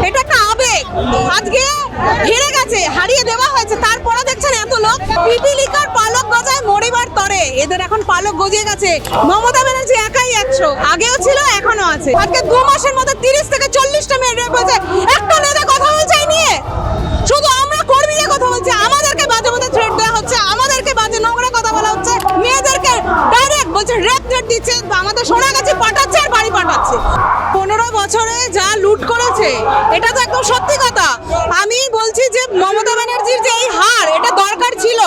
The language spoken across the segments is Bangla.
এটা একটা আবেগ। আজকে হেরে গেছে, হারিয়ে দেওয়া হয়েছে, তারপরে দেখছেন এত লোক পিপিলিকার পালক গজায় মরিবার তরে। এদের এখন পালক গজিয়ে গেছে। মমতা ব্যানার্জি একাই 100, আগেও ছিল এখনো আছে। আজকে 2 মাসের মধ্যে 30 থেকে 40টা মেয়ে রেপ হয়েছে। একটা নেতা কথা বলছে এই নিয়ে? শুধু আমরা কর্মীরা কথা বলছি, আমাদেরকে বাজে বাজে থ্রেট দেওয়া হচ্ছে, আমাদেরকে বাজে নোংরা কথা বলা হচ্ছে, মেয়েদেরকে ডাইরেক্ট বলছে রেপ থ্রেট দিচ্ছে, আমাদের সোনাগাছি পাঠাচ্ছে আর বাড়ি পাঠাচ্ছে। 15 বছরে যা লুট করেছে এটা তো একদম সত্যি কথা। আমি বলছি যে মমতা ব্যানার্জির যে এই হার, এটা দরকার ছিল।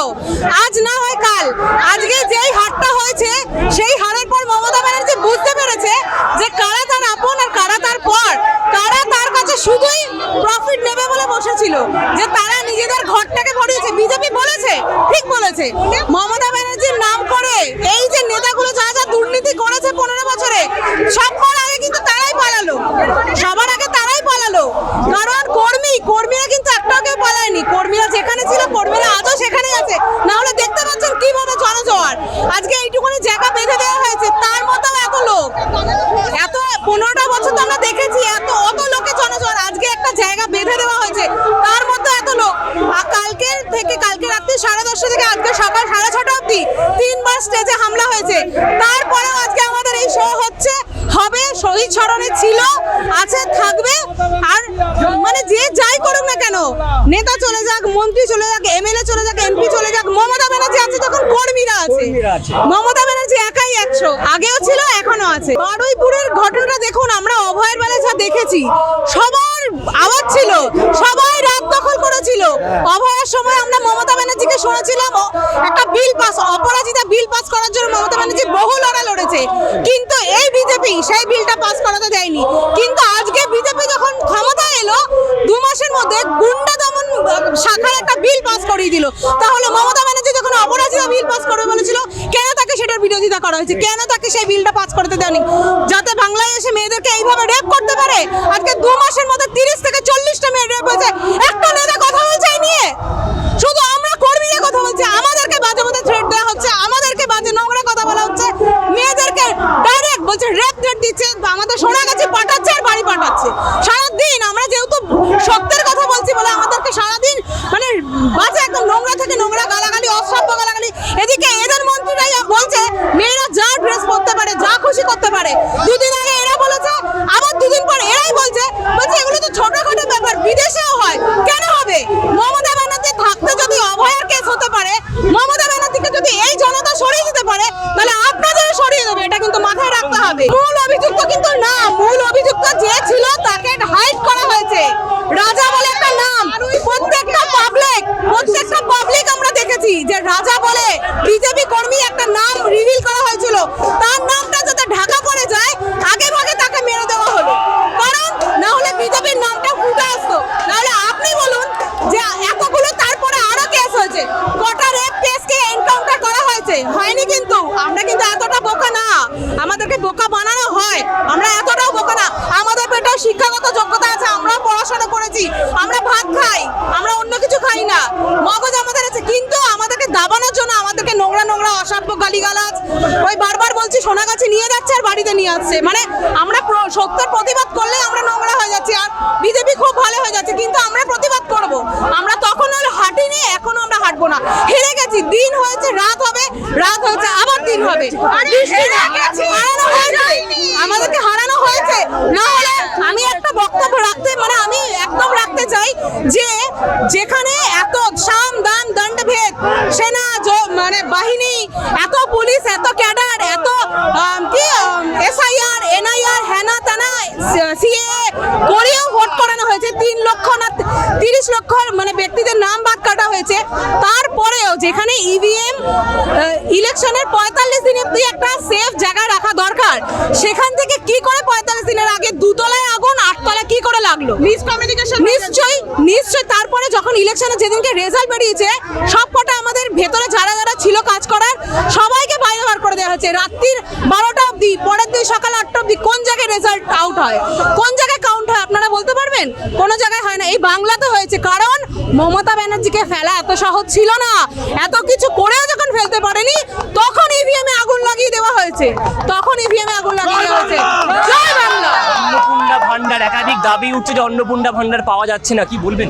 আজ না হয় কাল, আজকে যেই হারটা হয়েছে সেই হারের পর মমতা ব্যানার্জি বুঝতে পেরেছে যে কারা তার আপন আর কারা তার পর, কারা তার কাছে শুধুই প্রফিট নেবে বলে বসেছিল, যে তারা নিজেদের ঘরটাকে ভরিয়েছে। বিজেপি বলেছে, ঠিক বলেছে। মমতা ব্যানার্জির নাম করে এই যে নেতাগুলো যা যা দুর্নীতি করেছে 15 বছরে, সবার আগে কিন্তু তারাই পালালো, সবার আগে তারাই পালালো। কারণ কর্মীরা কিন্তু একটাও কেউ পালায়নি। কর্মীরা যেখানে ছিল, কর্মীরা আজও সেখানেই আছে। না হলে দেখতে পাচ্ছেন কিভাবে জনজোয়ার। আজকে এইটুকুনি জায়গা বেঁধে দেওয়া হয়েছে, তার মতো এত লোক, এত 15টা বছর তো আমরা দেখেছি অত লোকে জনজোয়ার। আজকে একটা জায়গা বেঁধে দেওয়া হয়েছে, তার মধ্যে এত লোক। আর কালকে রাত্রি 10:30 থেকে আজকে সকাল 6:30 অবধি 3 বার স্টেজে হামলা হয়েছে। তারপরেও আজকে আমাদের এই শো হবে, শহীদ স্মরণে ছিল, আছে, থাকবে। আর মানে যে যাই করুক না কেন, নেতা চলে যাক, মন্ত্রী চলে যাক, এমএলএ চলে যাক, এমপি চলে যাক, মমতা ব্যানার্জি আছে তখন কর্মীরা আছে। মমতা ব্যানার্জি একাই 100, আগেও ছিল এখনো আছে। বারুইপুরের ঘটনাটা দেখুন, আমরা অভয়ের বেলায় যা দেখেছি, সবার আওয়াজ ছিল, সবাই রাত দখল করেছিল। অভয়ের সময় আমরা মমতা ব্যানার্জিকে শুনেছিলাম একটা বিল পাস, অপরাজিতা বিল পাস করার জন্য মমতা ব্যানার্জি বহু লড়াই লড়েছে, কিন্তু এই বিজেপি সেই বিলটা পাস করাতে দেয়নি। কিন্তু আজকে বিজেপি যখন ক্ষমতা এলো, 2 মাসের মধ্যে গুন্ডা দমন শাখার একটা বিল পাস করিয়ে দিল। তাহলে মমতা ব্যানার্জি যখন অপরাজিতা বিল পাস করবে বলেছিল, কেন তাকে সেটার বিরোধিতা করা হয়েছে? কেন তাকে সেই বিলটা পাস করতে দেয়নি, যাতে বাংলায় এসে মেয়েদেরকে এইভাবে রেপ করতে পারে? আজকে 2 মাসের মধ্যে 30 থেকে 40টা মেয়ে রেপ হয়েছে। একটা নেতা কথা বলছে এই নিয়ে? শুধু আমরা কর্মীরা কথা বলছি, আমাদেরকে বাজে বাজে থ্রেট দেওয়া হচ্ছে, আমাদেরকে বাজে নোংরা কথা বলা হচ্ছে, মেয়েদেরকে ডাইরেক্ট বলছে রেপ থ্রেট দিচ্ছে, আমাদের সোনাগাছি পাঠাচ্ছে আর বাড়ি পাঠাচ্ছে। সারাদিন আমরা যেহেতু সত্যের কথা বলছি বলে আমাদেরকে সারাদিন মানে বাজে একদম নোংরা থেকে নোংরা গালাগালি, অসভ্য গালাগালি। এদিকে এদের মন্ত্রীরাই বলছে মেয়েরা যা ড্রেস পরতে পারে, যা খুশি করতে পারে। 2 দিন আগে এরা বলেছে, আবার 2 দিন পর এরাই বলছে এগুলো তো ছোটখাটো ব্যাপার, বিদেশেও হয়, কেন হবে? মমতা ব্যানার্জি থাকতে যদি অভয়ের কেস হতে পারে, মমতা ব্যানার্জিকে যদি এই জনতা সরিয়ে দিতে পারে, তাহলে আপনাদেরও সরিয়ে দেবে। এটা কিন্তু মাথায় রাখতে হবে। মূল অভিযুক্ত কিন্তু না, মূল অভিযুক্ত যে ছিল তাকে হাইড করা হয়েছে। রাজা বলে একটা নাম, প্রত্যেকটা পাবলিক আমরা দেখেছি যে রাজা বলে বিজেপি কর্মী একটা নাম রিভিল করা হয়েছিল। তার নামটা যাতে ঢাকা পড়ে যায়, আগে ভাগে তাকে মেরে দেওয়া হলো। কারণ না হলে বিজেপির নামটা ফুটে আসতো। নাহলে আপনি বলুন যে এতগুলো তারপরে আরো কেস হয়েছে, কটা রেপ কেসকে এনকাউন্টার করা হয়েছে? হয়নি। কিন্তু আমরা কিন্তু এতটা বোকা না, আমাদেরকে বোকা বানানো হয়। আমরা এতটাও বোকা না, আমাদের পেটে শিক্ষাগত যোগ্যতা আছে, আমরা পড়াশোনা করেছি, আমরা ভাত খাই, আমরা অন্য কিছু খাই না, মগজ আমাদের আছে। কিন্তু আমাদেরকে দাবানোর জন্য আমাদেরকে নোংরা নোংরা অসভ্য গালিগালাজ, ওই বারবার বলছি সোনাগাছি নিয়ে যাচ্ছে আর বাড়িতে নিয়ে আসছে। মানে আমরা সত্যের প্রতিবাদ করলে আমরা নোংরা হয়ে যাচ্ছি, আর বিজেপি খুব ভালো হয়ে যাচ্ছে। কিন্তু আমরা প্রতিবাদ করব, আমরা তখন আর হাঁটিনি, এখনো আমরা হাঁটবো না। হেরে গেছি, দিন হয়েছে, রাত হবে, রাত হয়েছে, আবার দিন হবে। আমাদেরকে হারানো হয়েছে। না হলে আমি একটা বক্তব্য রাখতে চাই যে যেখানে এত সাম দান দণ্ডভেদ, সেনা মানে বাহিনী, এত পুলিশ, এত ক্যাডার, এত এসআইআর, এনআইআর, হেনা তেনা, সিএ করেও ভোট করানো হয়েছে। 3 লক্ষ না 30 লক্ষ মানে ব্যক্তিদের নাম বাদ কাটা হয়েছে। তারপরেও যেখানে ইভিএম ইলেকশনের 45 দিন অবধি একটা সেফ জায়গায় রাখা দরকার, সেখান থেকে কি করে 45 দিনের আগে 2 তলায় আগুন, 8 তলায় কি করে লাগলো? মিসকমিউনিকেশন। নিশ্চয়ই। তারপরে যখন ইলেকশনে যেদিনকে রেজাল্ট বেরিয়েছে, সবকটা আমাদের ভেতরে যারা যারা ছিল কাজ করার, সবাইকে বাইরে বার করে দেওয়া হয়েছে। রাত্রির 12টা অবধি, পরের দিন সকাল 8টা অবধি কোন জায়গায় রেজাল্ট আউট হয়, কোন জায়গায় কাউন্ট হয় আপনারা বলতে পারবেন? কোনো জায়গায় হয় না। এই বাংলাতে হয়েছে, কারণ মমতা ব্যানার্জিকে ফেলা এত সহজ ছিল না। এত কিছু করেও যখন ফেলতে পারেনি, তখন ইভিএমে আগুন লাগিয়ে দেওয়া হয়েছে। জয় বাংলা। মহিলার একাধিক দাবি উঠছে যে অন্নপূর্ণা ভান্ডার পাওয়া যাচ্ছে না, কি বলবেন?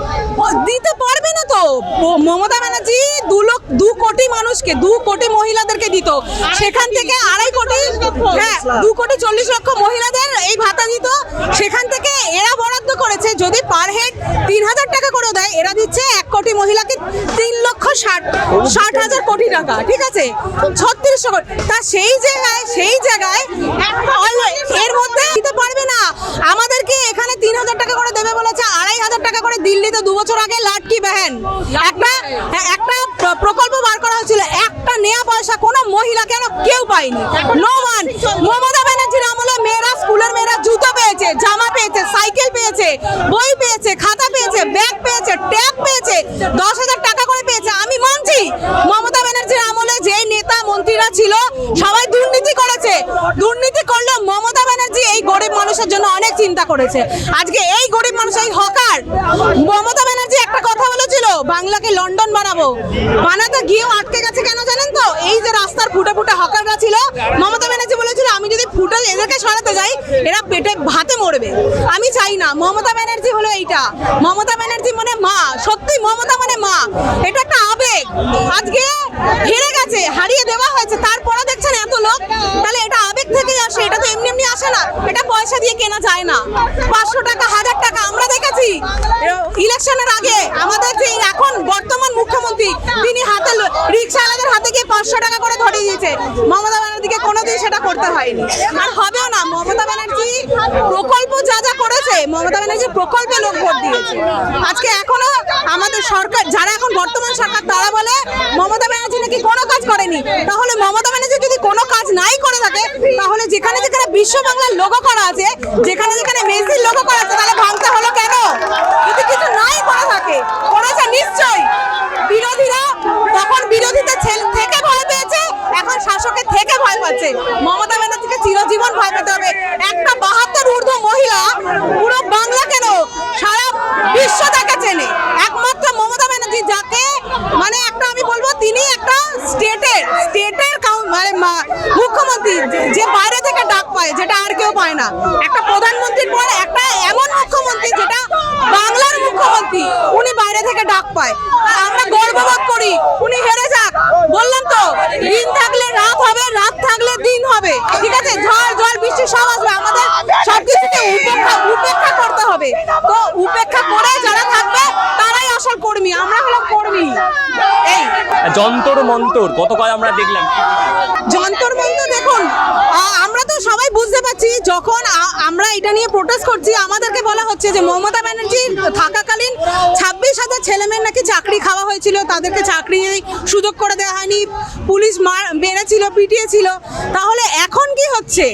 দিতে পারবে না তো। মমতা ব্যানার্জি 2 কোটি মানুষকে, 2 কোটি মহিলাদেরকে দিত, সেখান থেকে 2.5 কোটি, হ্যাঁ 2 কোটি 40 লক্ষ মহিলাদের এই ভাতা দিত, সেখান থেকে এরা বরাদ্দ করেছে যদি পার হেড 3,000 টাকা করে দেয়, এরা দিচ্ছে 1 কোটি মহিলাকে 3,60,000 কোটি টাকা, ঠিক আছে 3600 কোটি। তা সেই জায়গায় এর মধ্যে দিতে পারবে না। আমাদেরকে এখানে 3,000 টাকা করে দেবে বলেছে, 2,500 টাকা করে দিল্লিতে 2 বছর আগে লাটকি বেহেন একটা প্রকল্প বার করা হয়েছিল, একটা নেয়া পয়সা কোনো মহিলা কেউ পায়নি, নো ওয়ান। মমতা ব্যানার্জির আমলে স্কুলের মেয়েরা জুতো পেয়েছে, জামা পেয়েছে, সাইকেল পেয়েছে, বই পেয়েছে, খাতা পেয়েছে, ব্যাগ পেয়েছে, ট্যাব পেয়েছে, 10,000 টাকা করে পেয়েছে। আমি মানছি মমতা ব্যানার্জির আমলে যে নেতা মন্ত্রীরা ছিল সবাই দুর্নীতি করেছে, দুর্নীতি করলেও মমতা ব্যানার্জি এই গরিব মানুষের জন্য অনেক চিন্তা করেছে। আজকে এই গরিব মানুষ, এই হকার, মমতা ব্যানার্জি একটা কথা বলেছিল বাংলাকে লন্ডন বানাতে গিয়েও আটকে গেছে। কেন জানেন তো? এই যে রাস্তার ফুটে হকাররা ছিল, মমতা ব্যানার্জি বলেছিল আমি যদি ফুটে এদেরকে সরাতে যাই এরা পেটে ভাতে মরবে, আমি চাই না। মমতা ব্যানার্জি হলো এইটা, মমতা ব্যানার্জি মানে মা, সত্যি মমতা মানে মা, এটা একটা আবেগ। আজকে হেরে গেছে, হারিয়ে দেওয়া হয়েছে, তারপরে দেখছেন এত লোক, তাহলে এটা আবেগ থেকে আসে, এটা তো এমনি আসে না, এটা পয়সা দিয়ে কেনা যায় না। 500 টাকা, 1000 টাকা আমরা দেখেছি ইলেকশনের আগে। আমাদের যে এখন বর্তমান মুখ্যমন্ত্রী, তিনি হাতে রিক্সাওয়ালাদের হাতে গিয়ে 500 টাকা করে ধরিয়ে দিয়েছে। মমতা ব্যানার্জিকে কোনোদিন সেটা করতে হয়নি, আর হবেও না। মমতা ব্যানার্জি প্রকল্প যা করেছে, মমতা ব্যানার্জি প্রকল্পে লোক ভোট দিয়েছে। আজকে এখনো আমাদের সরকার, যারা এখন বর্তমান সরকার, তারা বলে মমতা ব্যানার্জি নাকি কোনো কাজ করেনি। তাহলে মমতা ব্যানার্জি যদি কোনো কাজ নাই করে থাকে, তাহলে যেখানে বিশ্ব বাংলার লোগো করা আছে, যেখানে মেসির লোগো করা আছে, তাহলে ভাঙতে হলো কেন? যদি কিছু নাই করে থাকে, করেছে নিশ্চয়ই। বিরোধীরা তখন বিরোধীতে থেকে ভয় পেয়েছে, এখন শাসকের থেকে ভয় পাচ্ছে। মমতা ব্যানার্জিকে চিরজীবন ভয় পেতে হবে। একটা 72 ঊর্ধ্ব মহিলা পুরো বাংলা কেন সারা বিশ্ব তাকে চেনে, একমাত্র মমতা ব্যানার্জি, যাকে মানে একটা আমি বলবো তিনি একটা স্টেটের মানে মুখ্যমন্ত্রী, যে বাইরে থেকে ডাক পায়, যেটা আর কেউ পায় না। একটা প্রধানমন্ত্রীর পর একটা এমন মুখ্যমন্ত্রী যেটা বাংলার মুখ্যমন্ত্রী, উনি বাইরে থেকে ডাক পায়। আমরা গর্ববোধ করি। উনি হেরে যাক, বললাম তো, দিন থাকলে রাত হবে, রাত থাকলে দিন হবে, ঠিক আছে? ঝড় জল বৃষ্টি সব আসবে, আমাদের সবকিছুকে উপেক্ষা করতে হবে। তো উপেক্ষা করে যারা থাকবে তারাই আসল কর্মী, আমরা হলাম কর্মী। এই যন্তর মন্তর গতকাল আমরা দেখলাম, যন্তর মন্তর দেখুন, আমরা তো সবাই বুঝতে পারছি, যখন আমরা এটা নিয়ে প্রোটেস্ট করছি, আমাদেরকে বলা হচ্ছে যে মমতা ব্যানার্জি থাকাকালীন 26,000 ছেলেমেয়ের নাকি চাকরি খাওয়া হয়েছিল, তাদেরকে চাকরি সুযোগ করে দেওয়া হয়নি, পুলিশ মেরেছিল, পিটিয়েছিল। তাহলে এখন কি হচ্ছে?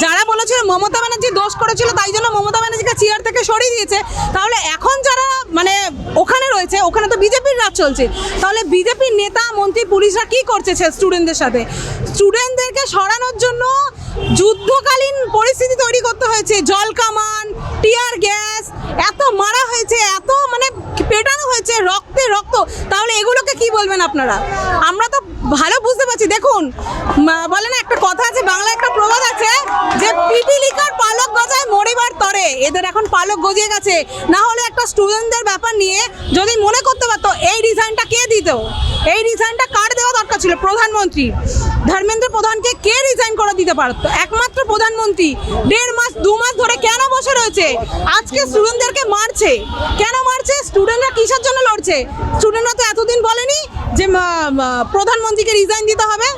যারা বলেছিল মমতা ব্যানার্জি দোষ করেছিল, তাই জন্য মমতা ব্যানার্জিকে চেয়ার থেকে সরিয়ে দিয়েছে, তাহলে এখন যারা মানে ওখানে রয়েছে, ওখানে তো বিজেপির রাজ চলছে, তাহলে বিজেপির নেতা মন্ত্রী পুলিশরা কি করছে স্টুডেন্টদের সাথে? স্টুডেন্টদেরকে সরানোর জন্য যুদ্ধকালীন পরিস্থিতি তৈরি করতে হয়েছে, জল কামান, টিয়ার গ্যাস, এত মারা হয়েছে, এত মানে পেটানো হয়েছে, রক্তে রক্ত। তাহলে এগুলোকে কি বলবেন আপনারা? আমরা তো ভালো বুঝতে পারছি। দেখুন, বলে না একটা কথা আছে, বাংলা একটা প্রবাদ আছে যে পিপিলিকার পালক গজায় মরিবার তরে। এদের এখন পালক গজিয়ে গেছে। না হলে একটা স্টুডেন্টদের ব্যাপার নিয়ে যদি মনে করতে পারতো, এই রিজাইনটা কে দিত? এই রিজাইনটা কার দেওয়া দরকার ছিল? প্রধানমন্ত্রী ধর্মেন্দ্র প্রধানকে কে রিজাইন করে দিতে পারতো? একমাত্র প্রধানমন্ত্রী 1.5 মাস 2 মাস ধরে কেন বসে রয়েছে? আজকে স্টুডেন্টদেরকে মারছে, কেন মারছে? স্টুডেন্টরা কিসের জন্য লড়ছে? স্টুডেন্টরা তো এতদিন বলেনি যে প্রধানমন্ত্রীকে রিজাইন দিতে হবে,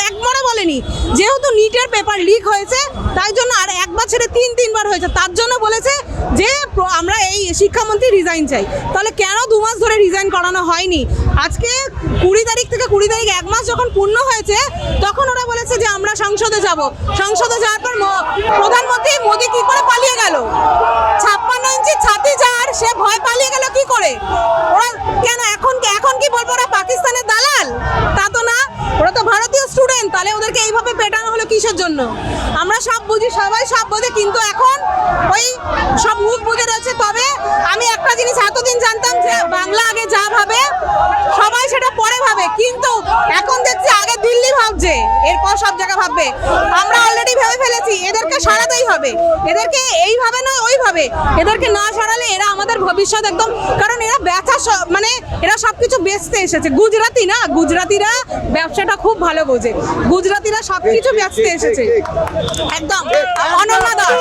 একবারও বলেনি। যেহেতু নিটের পেপার লিক হয়েছে, তাই জন্য আর একবার ছেড়ে 3-3বার হয়েছে, তার জন্য বলেছে যে আমরা এই শিক্ষামন্ত্রী রিজাইন চাই। তাহলে কেন 2 মাস ধরে রিজাইন করানো হয়নি? আজকে 20 তারিখ থেকে 20 তারিখ 1 মাস যখন পূর্ণ হয়েছে, তখন ওরা বলেছে যে আমরা সংসদে যাব। সংসদে যাওয়ার পর প্রধানমন্ত্রী মোদি কি করে পালিয়ে গেল? 56 ইঞ্চি ছাতি যার, সে ভয় পালিয়ে গেল কি করে? ওরা কেন এখন কি বলবো ওরা পাকিস্তানের দালাল? তা তো না, ওরা তো ভারতীয় স্টুডেন্ট। তাহলে ওদেরকে এইভাবে পেটানো হলো কিসের জন্য? আমরা সব বুঝি, সবাই সব বোঝে, কিন্তু এখন ওই সব মুখ বুঝে রয়েছে। তবে আমি একটা জিনিস এতদিন জানতাম যে বাংলা আগে যা ভাবে সবাই সেটা পরে ভাবে, কিন্তু এখন দেখছি আগে দিল্লি ভাবছে। বুঝে, এরপর সব জায়গা ভাববে। আমরা অলরেডি ভেবে ফেলেছি এদেরকে সরাতেই হবে, এদেরকে এইভাবে নয় ওইভাবে, এদেরকে না সরালে এরা আমাদের ভবিষ্যৎ একদম, কারণ এরা মানে এরা সবকিছু বেচতে এসেছে। গুজরাটি না, গুজরাটিরা ব্যবসাটা খুব ভালো বোঝে, গুজরাটিরা সবকিছু বেচতে এসেছে একদম। অনন্যা দাস